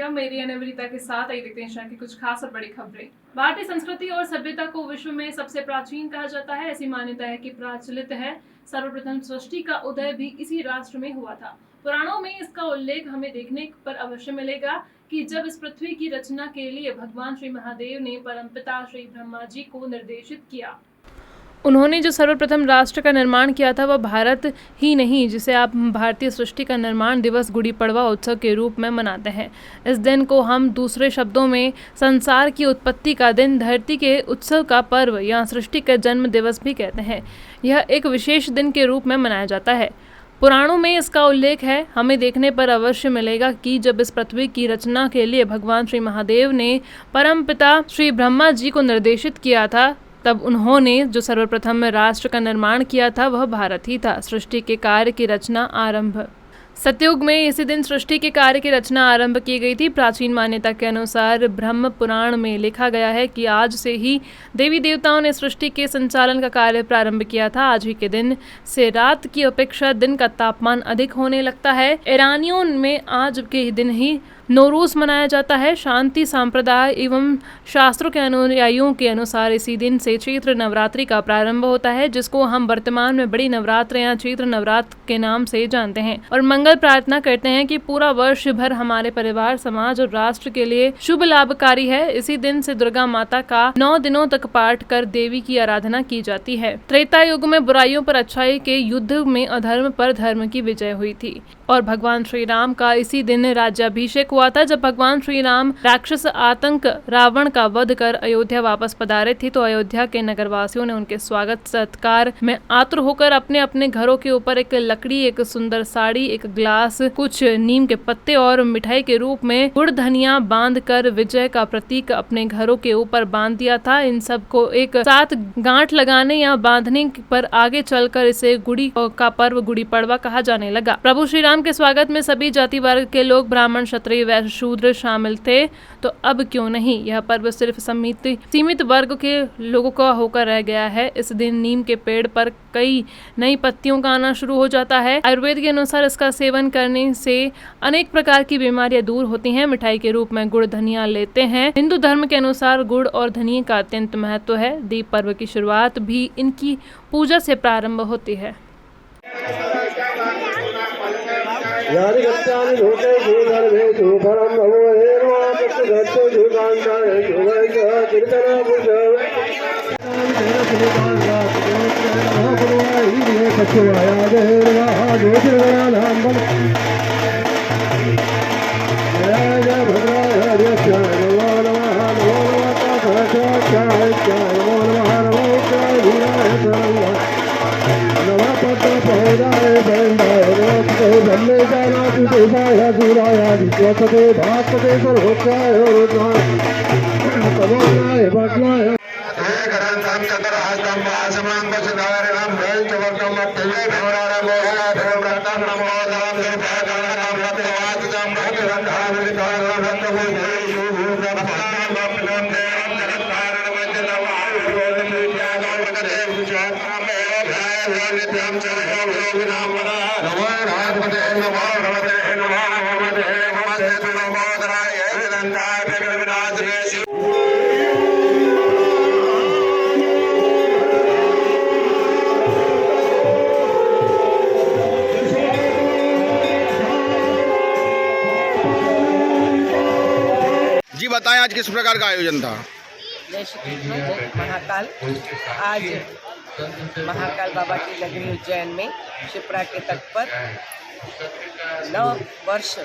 India, मेरी अनवरिता के साथ आई देखते हैं शहर की कुछ खास और बड़ी खबरें। भारतीय संस्कृति और सभ्यता को विश्व में सबसे प्राचीन कहा जाता है। ऐसी मान्यता है कि प्रचलित है सर्वप्रथम सृष्टि का उदय भी इसी राष्ट्र में हुआ था। पुराणों में इसका उल्लेख हमें देखने पर अवश्य मिलेगा कि जब इस पृथ्वी की रचना के लिए भगवान श्री महादेव ने परमपिता श्री ब्रह्मा जी को निर्देशित किया। उन्होंने जो सर्वप्रथम राष्ट्र का निर्माण किया था वह भारत ही नहीं, जिसे आप भारतीय सृष्टि का निर्माण दिवस गुड़ी पड़वा उत्सव के रूप में मनाते हैं। इस दिन को हम दूसरे शब्दों में संसार की उत्पत्ति का दिन, धरती के उत्सव का पर्व या सृष्टि का जन्म दिवस भी कहते हैं। यह एक विशेष दिन के रूप में मनाया जाता है। पुराणों में इसका उल्लेख है। हमें देखने पर अवश्य मिलेगा कि जब इस पृथ्वी की रचना के लिए भगवान श्री महादेव ने परमपिता श्री ब्रह्मा जी को निर्देशित किया था, तब उन्होंने जो सर्वप्रथम राष्ट्र का निर्माण किया था वह भारत ही था। सृष्टि के कार्य की रचना आरंभ। सतयुग में इसी दिन सृष्टि के कार्य की रचना आरंभ की गई थी। प्राचीन मान्यता के अनुसार ब्रह्म पुराण में लिखा गया है कि आज से ही देवी देवताओं ने सृष्टि के संचालन का कार्य प्रारंभ किया था। आज ही के दिन से रात की अपेक्षा दिन का तापमान अधिक होने लगता है। ईरानियों में आज के दिन ही नौरूज मनाया जाता है। शांति संप्रदाय एवं शास्त्रों के अनुयायियों के अनुसार इसी दिन से चैत्र नवरात्रि का प्रारंभ होता है, जिसको हम वर्तमान में बड़ी नवरात्र या चैत्र नवरात्र के नाम से जानते हैं, और मंगल प्रार्थना करते हैं कि पूरा वर्ष भर हमारे परिवार, समाज और राष्ट्र के लिए शुभ लाभकारी है। इसी दिन से दुर्गा माता का 9 दिनों तक पाठ कर देवी की आराधना की जाती है। त्रेता युग में बुराइयों पर अच्छाई के युद्ध में अधर्म पर धर्म की विजय हुई थी और भगवान श्री राम का इसी दिन राज्याभिषेक हुआ था। जब भगवान श्री राम राक्षस आतंक रावण का वध कर अयोध्या वापस पधारे थे, तो अयोध्या के नगरवासियों ने उनके स्वागत सत्कार में आतुर होकर अपने अपने घरों के ऊपर एक लकड़ी, एक सुंदर साड़ी, एक ग्लास, कुछ नीम के पत्ते और मिठाई के रूप में गुड़ धनिया बांध कर विजय का प्रतीक अपने घरों के ऊपर बांध दिया था। इन सब को एक साथ गांठ लगाने या बांधने पर आगे चलकर इसे गुड़ी का पर्व गुड़ी पड़वा कहा जाने लगा। प्रभु श्री राम के स्वागत में सभी जाति वर्ग के लोग, ब्राह्मण, क्षत्रिय, वैश्य, शूद्र शामिल थे। तो अब क्यों नहीं, यह पर्व सिर्फ सीमित वर्ग के लोगों का होकर रह गया है। इस दिन नीम के पेड़ पर कई नई पत्तियों का आना शुरू हो जाता है। आयुर्वेद के अनुसार इसका सेवन करने से अनेक प्रकार की बीमारियां दूर होती हैं। मिठाई के रूप में गुड़ धनिया लेते हैं। हिंदू धर्म के अनुसार गुड़ और धनिया का अत्यंत महत्व है। दीप पर्व की शुरुआत भी इनकी पूजा से प्रारंभ होती है। यानि गत्यानि लोके भूधर्मेषु परं भवो हेर्वापस्तु गच्छो जुगान्ताय जुगैः कीर्तनापुष जी बताएं, आज किस प्रकार का आयोजन था? जय श्री कृष्ण, जय महाकाल। आज महाकाल बाबा की नगरी उज्जैन में शिप्रा के तट पर नव वर्ष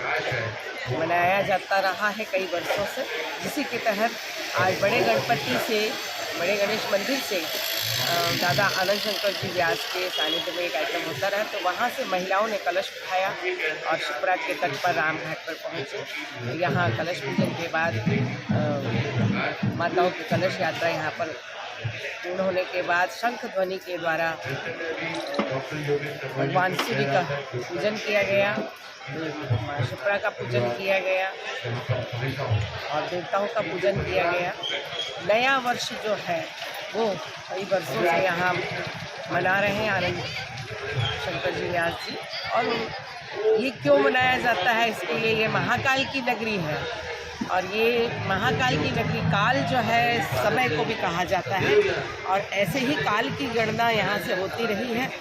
मनाया जाता रहा है कई वर्षों से, जिसी के तहत आज बड़े गणपति से, बड़े गणेश मंदिर से दादा आनंद शंकर जी व्यास के सानिध्य में एक कार्यक्रम होता रहा। तो वहाँ से महिलाओं ने कलश उठाया और शिप्रा के तट पर रामघाट पर पहुँचे। यहाँ कलश पूजन के बाद माताओं की कलश यात्रा यहाँ पर पूर्ण होने के बाद शंख ध्वनि के द्वारा भगवान सूर्य का पूजन किया गया, शिप्रा का पूजन किया गया और देवताओं का पूजन किया गया। नया वर्ष जो है वो कई वर्षों से यहाँ मना रहे हैं आनंद शंकर जी व्यास जी, और ये क्यों मनाया जाता है, इसके लिए ये महाकाल की नगरी है। और ये महाकाल की नगरी, काल जो है समय को भी कहा जाता है, और ऐसे ही काल की गणना यहाँ से होती रही है।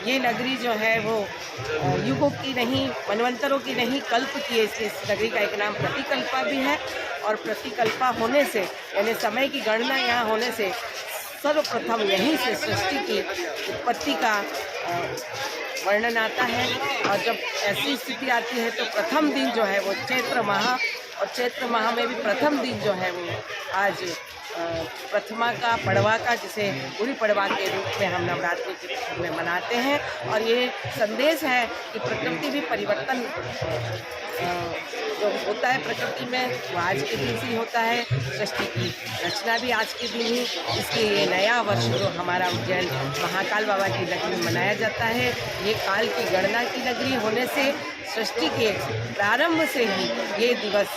ये नगरी जो है वो युगों की नहीं, मनवंतरों की नहीं, कल्प की है, इसलिए इस नगरी का एक नाम प्रतिकल्पा भी है। और प्रतिकल्पा होने से, यानी समय की गणना यहाँ होने से, सर्वप्रथम यहीं से सृष्टि की उत्पत्ति का वर्णन आता है। और जब ऐसी स्थिति आती है तो प्रथम दिन जो है वो चैत्र माह, और चैत्र माह में भी प्रथम दिन जो है वो आज प्रथमा का, पड़वा का, जिसे गुड़ी पड़वा के रूप में हम नवरात्रि के में मनाते हैं। और ये संदेश है कि प्रकृति भी परिवर्तन जो होता है प्रकृति में, वो आज के दिन से ही होता है। सृष्टि की रचना भी आज के दिन ही, इसलिए ये नया वर्ष जो हमारा उज्जैन महाकाल बाबा की नगरी में मनाया जाता है, ये काल की गणना की नगरी होने से सृष्टि के प्रारंभ से ही ये दिवस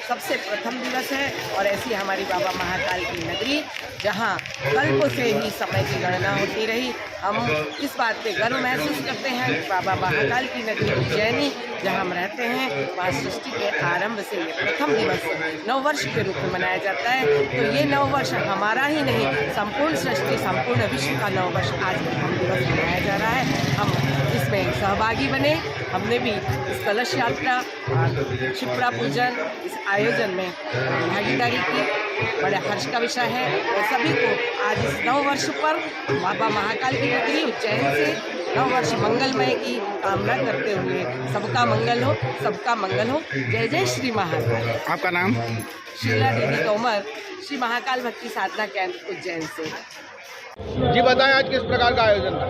सबसे प्रथम दिवस है। और ऐसी हमारी बाबा महाकाल की नगरी, जहाँ कल्प से ही समय की गणना होती रही। हम इस बात पे गर्व महसूस करते हैं कि बाबा महाकाल की नगरी उज्जैनी, जहाँ हम रहते हैं, वहाँ सृष्टि के आरंभ से ये प्रथम दिवस नववर्ष के रूप में मनाया जाता है। तो ये नववर्ष हमारा ही नहीं, संपूर्ण सृष्टि, संपूर्ण विश्व का नववर्ष आज प्रथम दिवस मनाया जा रहा है। हम इसमें सहभागी बने, हमने भी इस कलश यात्रा, क्षिप्रा पूजन, इस आयोजन में भागीदारी की। बड़े हर्ष का विषय है और सभी को आज इस नववर्ष पर बाबा महाकाल की नगरी उज्जैन से नववर्ष मंगलमय की कामना करते हुए सबका मंगल हो, सबका मंगल हो। जय जय श्री महाकाल। आपका नाम? शीला देवी तोमर, श्री महाकाल भक्ति साधना केंद्र उज्जैन से। जी बताएं, आज किस प्रकार का आयोजन था?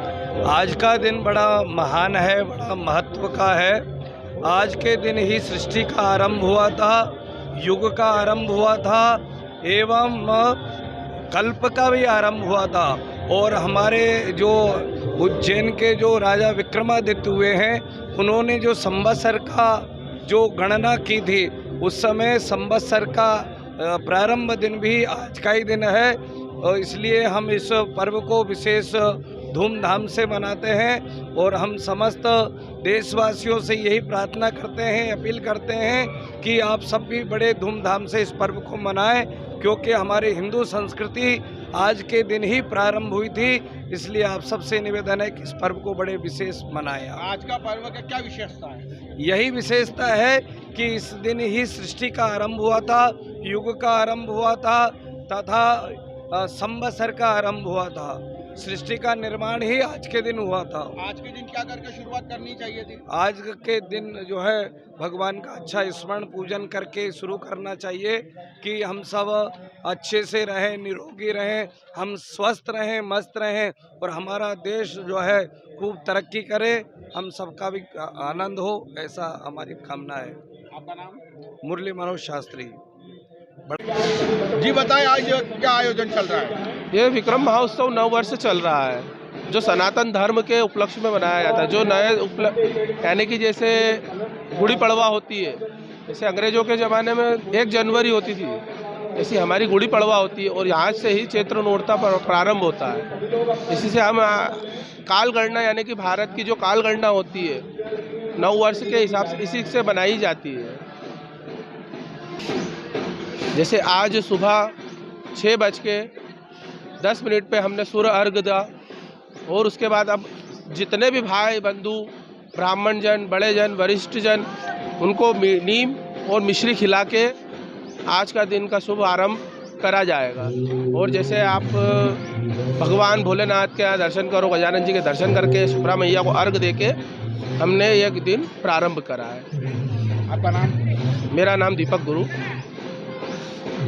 आज का दिन बड़ा महान है, बड़ा महत्व का है। आज के दिन ही सृष्टि का आरंभ हुआ था, युग का आरंभ हुआ था, एवं कल्प का भी आरंभ हुआ था। और हमारे जो उज्जैन के जो राजा विक्रमादित्य हुए हैं, उन्होंने जो संवत्सर का जो गणना की थी, उस समय संवत्सर का प्रारंभ दिन भी आज का ही दिन है। और इसलिए हम इस पर्व को विशेष धूमधाम से मनाते हैं। और हम समस्त देशवासियों से यही प्रार्थना करते हैं, अपील करते हैं कि आप सब भी बड़े धूमधाम से इस पर्व को मनाएं, क्योंकि हमारी हिंदू संस्कृति आज के दिन ही प्रारंभ हुई थी। इसलिए आप सबसे निवेदन है कि इस पर्व को बड़े विशेष मनाएं। आज का पर्व का क्या विशेषता है? यही विशेषता है कि इस दिन ही सृष्टि का आरंभ हुआ था, युग का आरंभ हुआ था, तथा संवत्सर का आरंभ हुआ था। सृष्टि का निर्माण ही आज के दिन हुआ था। आज के दिन क्या करके शुरुआत करनी चाहिए थी? आज के दिन जो है भगवान का अच्छा स्मरण पूजन करके शुरू करना चाहिए कि हम सब अच्छे से रहें, निरोगी रहें, हम स्वस्थ रहें, मस्त रहें और हमारा देश जो है खूब तरक्की करे, हम सबका भी आनंद हो, ऐसा हमारी कामना है। आपका नाम? मुरली मनोज शास्त्री। जी बताएं, आज क्या आयोजन चल रहा है? ये विक्रम महोत्सव 9 वर्ष चल रहा है, जो सनातन धर्म के उपलक्ष्य में मनाया जाता है। जो नए यानी कि जैसे गुड़ी पड़वा होती है, जैसे अंग्रेजों के ज़माने में 1 जनवरी होती थी, ऐसी हमारी गुड़ी पड़वा होती है। और यहाँ से ही चैत्र नोरता प्रारंभ होता है। इसी से हम काल गणना, यानी कि भारत की जो काल गणना होती है 9 वर्ष के हिसाब से, इसी से बनाई जाती है। जैसे आज सुबह 6:10 पे हमने सूर्य अर्घ दिया, और उसके बाद अब जितने भी भाई बंधु, ब्राह्मण जन, बड़े जन, वरिष्ठ जन, उनको नीम और मिश्री खिला के आज का दिन का शुभ आरंभ करा जाएगा। और जैसे आप भगवान भोलेनाथ के दर्शन करो, गजानन जी के दर्शन करके सुप्रा मैया को अर्घ दे के हमने एक दिन प्रारंभ करा है। आपका नाम? मेरा नाम दीपक गुरु।